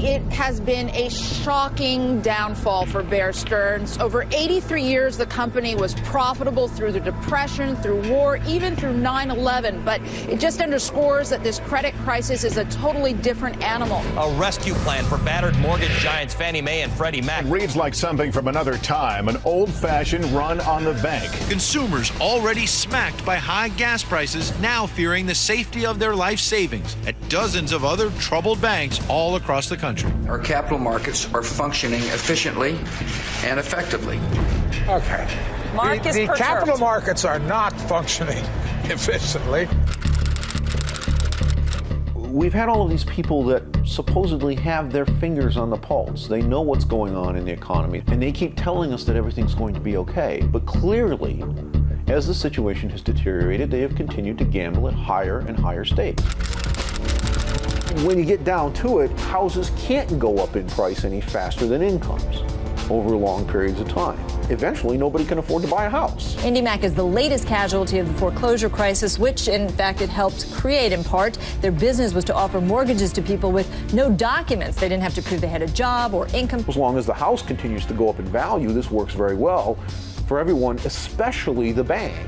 it has been a shocking downfall for Bear Stearns. Over 83 years, the company was profitable through the Depression, through war, even through 9/11. But it just underscores that this credit crisis is a totally different animal. A rescue plan for battered mortgage giants Fannie Mae and Freddie Mac. It reads like something from another time, an old-fashioned run on the bank. Consumers already smacked by high gas prices, now fearing the safety of their life savings at dozens of other troubled banks all across the country. Our capital markets are functioning efficiently and effectively. Okay. The capital markets are not functioning efficiently. We've had all of these people that supposedly have their fingers on the pulse. They know what's going on in the economy, and they keep telling us that everything's going to be okay. But clearly, as the situation has deteriorated, they have continued to gamble at higher and higher stakes. When you get down to it, houses can't go up in price any faster than incomes over long periods of time. Eventually, nobody can afford to buy a house. IndyMac is the latest casualty of the foreclosure crisis, which, in fact, it helped create in part. Their business was to offer mortgages to people with no documents. They didn't have to prove they had a job or income. As long as the house continues to go up in value, this works very well for everyone, especially the bank,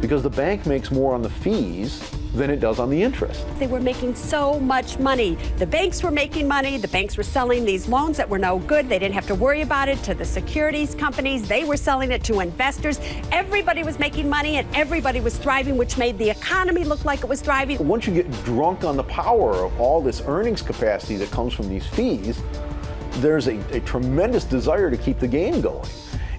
because the bank makes more on the fees than it does on the interest. They were making so much money. The banks were making money. The banks were selling these loans that were no good. They didn't have to worry about it to the securities companies. They were selling it to investors. Everybody was making money and everybody was thriving, which made the economy look like it was thriving. Once you get drunk on the power of all this earnings capacity that comes from these fees, there's a tremendous desire to keep the game going.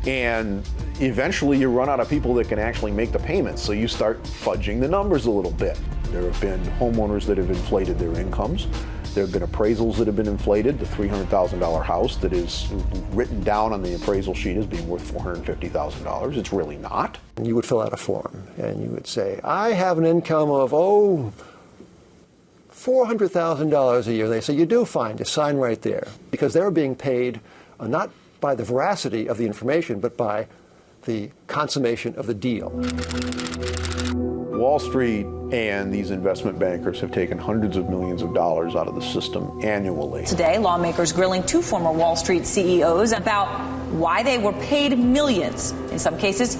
And eventually you run out of people that can actually make the payments, so you start fudging the numbers a little bit. There have been homeowners that have inflated their incomes. There have been appraisals that have been inflated. The $300,000 house that is written down on the appraisal sheet as being worth $450,000. It's really not. You would fill out a form and you would say, I have an income of, $400,000 a year. They say, you do fine, just sign right there. Because they're being paid not by the veracity of the information, but by the consummation of the deal. Wall Street and these investment bankers have taken hundreds of millions of dollars out of the system annually. Today, lawmakers grilling two former Wall Street CEOs about why they were paid millions, in some cases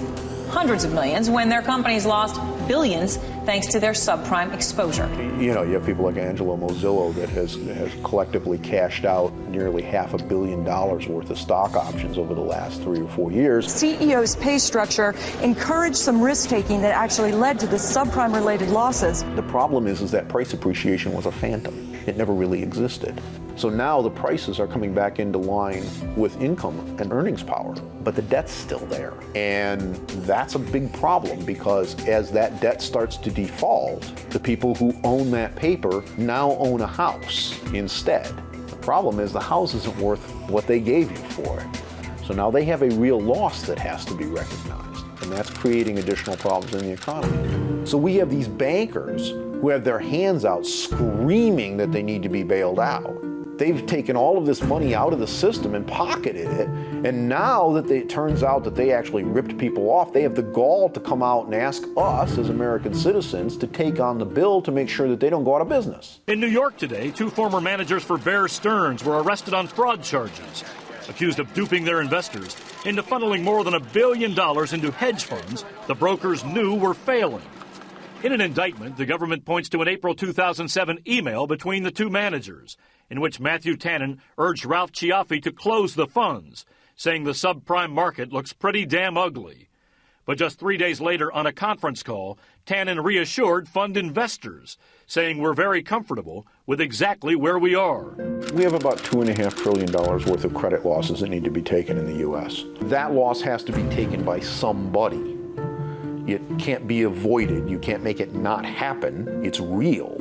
hundreds of millions, when their companies lost billions thanks to their subprime exposure. You know, you have people like Angelo Mozillo that has collectively cashed out nearly $500 million worth of stock options over the last 3 or 4 years. CEO's pay structure encouraged some risk-taking that actually led to the subprime-related losses. The problem is that price appreciation was a phantom. It never really existed. So now the prices are coming back into line with income and earnings power, but the debt's still there. And that's a big problem, because as that debt starts to default, the people who own that paper now own a house instead. The problem is the house isn't worth what they gave you for it. So now they have a real loss that has to be recognized, and that's creating additional problems in the economy. So we have these bankers who have their hands out screaming that they need to be bailed out. They've taken all of this money out of the system and pocketed it, and now that it turns out that they actually ripped people off, they have the gall to come out and ask us as American citizens to take on the bill to make sure that they don't go out of business. In New York today, two former managers for Bear Stearns were arrested on fraud charges, accused of duping their investors into funneling more than $1 billion into hedge funds the brokers knew were failing. In an indictment, the government points to an April 2007 email between the two managers, in which Matthew Tannen urged Ralph Ciaffi to close the funds, saying the subprime market looks pretty damn ugly. But just 3 days later on a conference call, Tannen reassured fund investors, saying we're very comfortable with exactly where we are. We have about $2.5 trillion worth of credit losses that need to be taken in the U.S. That loss has to be taken by somebody. It can't be avoided. You can't make it not happen. It's real.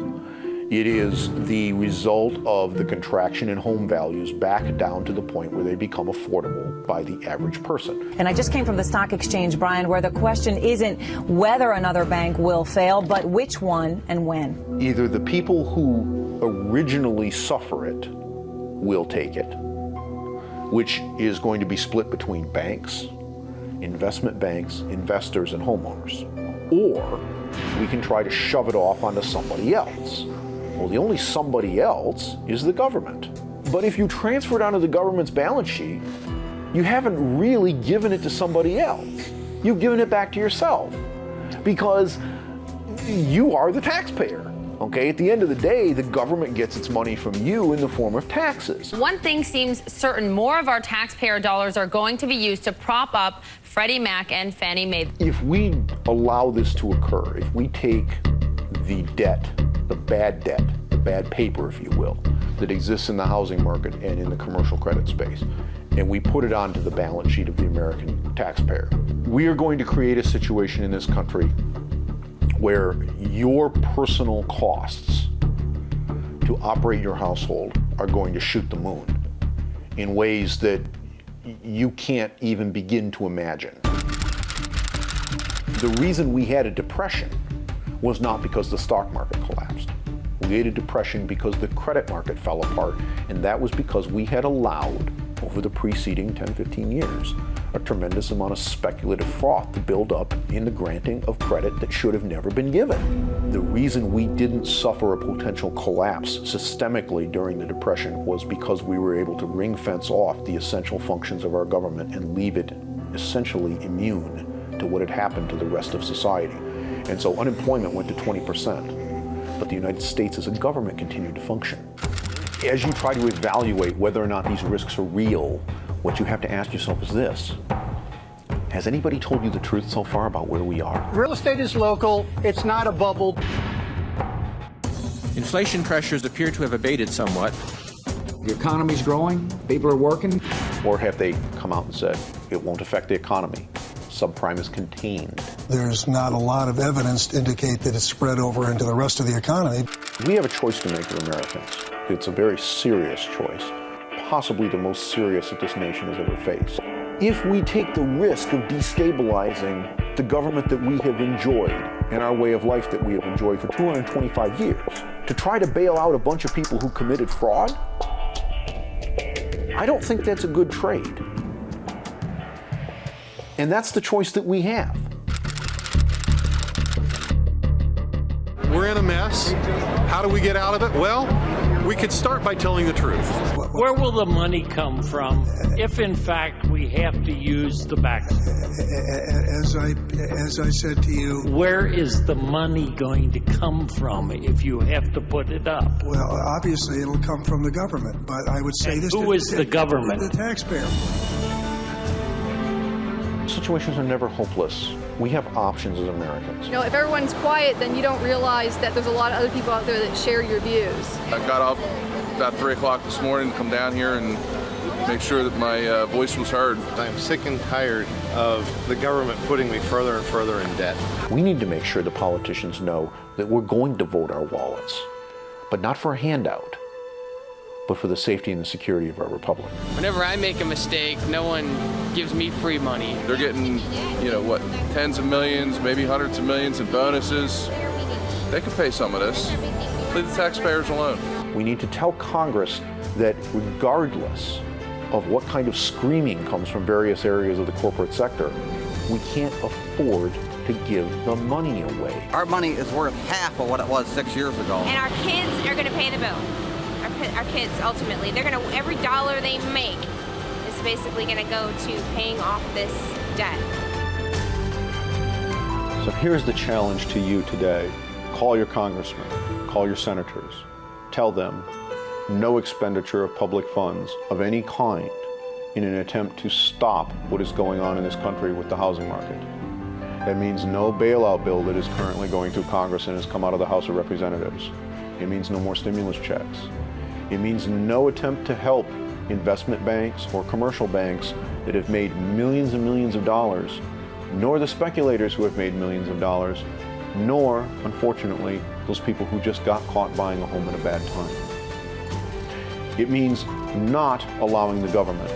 It is the result of the contraction in home values back down to the point where they become affordable by the average person. And I just came from the stock exchange, Brian, where the question isn't whether another bank will fail, but which one and when. Either the people who originally suffer it will take it, which is going to be split between banks, investment banks, investors, and homeowners. Or we can try to shove it off onto somebody else. Well, the only somebody else is the government. But if you transfer it onto the government's balance sheet, you haven't really given it to somebody else. You've given it back to yourself because you are the taxpayer. Okay, at the end of the day, the government gets its money from you in the form of taxes. One thing seems certain: more of our taxpayer dollars are going to be used to prop up Freddie Mac and Fannie Mae. If we allow this to occur, if we take the debt, the bad paper, if you will, that exists in the housing market and in the commercial credit space, and we put it onto the balance sheet of the American taxpayer, we are going to create a situation in this country where your personal costs to operate your household are going to shoot the moon in ways that you can't even begin to imagine. The reason we had a depression was not because the stock market collapsed. We had a depression because the credit market fell apart, and that was because we had allowed, over the preceding 10, 15 years, a tremendous amount of speculative froth to build up in the granting of credit that should have never been given. The reason we didn't suffer a potential collapse systemically during the Depression was because we were able to ring fence off the essential functions of our government and leave it essentially immune to what had happened to the rest of society. And so unemployment went to 20%, but the United States as a government continued to function. As you try to evaluate whether or not these risks are real, what you have to ask yourself is this: has anybody told you the truth so far about where we are? Real estate is local. It's not a bubble. Inflation pressures appear to have abated somewhat. The economy's growing. People are working. Or have they come out and said it won't affect the economy? Subprime is contained. There's not a lot of evidence to indicate that it's spread over into the rest of the economy. We have a choice to make as Americans. It's a very serious choice, possibly the most serious that this nation has ever faced. If we take the risk of destabilizing the government that we have enjoyed and our way of life that we have enjoyed for 225 years to try to bail out a bunch of people who committed fraud, I don't think that's a good trade. And that's the choice that we have. We're in a mess. How do we get out of it? Well, we could start by telling the truth. Where will the money come from if, in fact, we have to use the backstop? As I said to you... Where is the money going to come from if you have to put it up? Well, obviously, it'll come from the government, but I would say this... Who is the government? The taxpayer. Situations are never hopeless. We have options as Americans. You know, if everyone's quiet, then you don't realize that there's a lot of other people out there that share your views. I got up about 3 o'clock this morning to come down here and make sure that my voice was heard. I'm sick and tired of the government putting me further and further in debt. We need to make sure the politicians know that we're going to vote our wallets, but not for a handout, but for the safety and the security of our republic. Whenever I make a mistake, no one gives me free money. They're getting, what, tens of millions, maybe hundreds of millions in bonuses. They can pay some of this. Leave the taxpayers alone. We need to tell Congress that regardless of what kind of screaming comes from various areas of the corporate sector, we can't afford to give the money away. Our money is worth half of what it was 6 years ago. And our kids are going to pay the bill. Our kids, ultimately, they're going to, every dollar they make is basically going to go to paying off this debt. So here's the challenge to you today. Call your congressmen, call your senators, tell them no expenditure of public funds of any kind in an attempt to stop what is going on in this country with the housing market. That means no bailout bill that is currently going through Congress and has come out of the House of Representatives. It means no more stimulus checks. It means no attempt to help investment banks or commercial banks that have made millions and millions of dollars, nor the speculators who have made millions of dollars, nor, unfortunately, those people who just got caught buying a home at a bad time. It means not allowing the government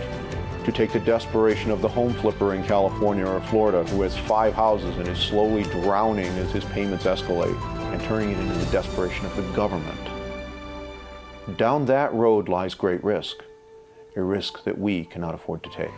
to take the desperation of the home flipper in California or Florida who has 5 houses and is slowly drowning as his payments escalate and turning it into the desperation of the government. Down that road lies great risk, a risk that we cannot afford to take.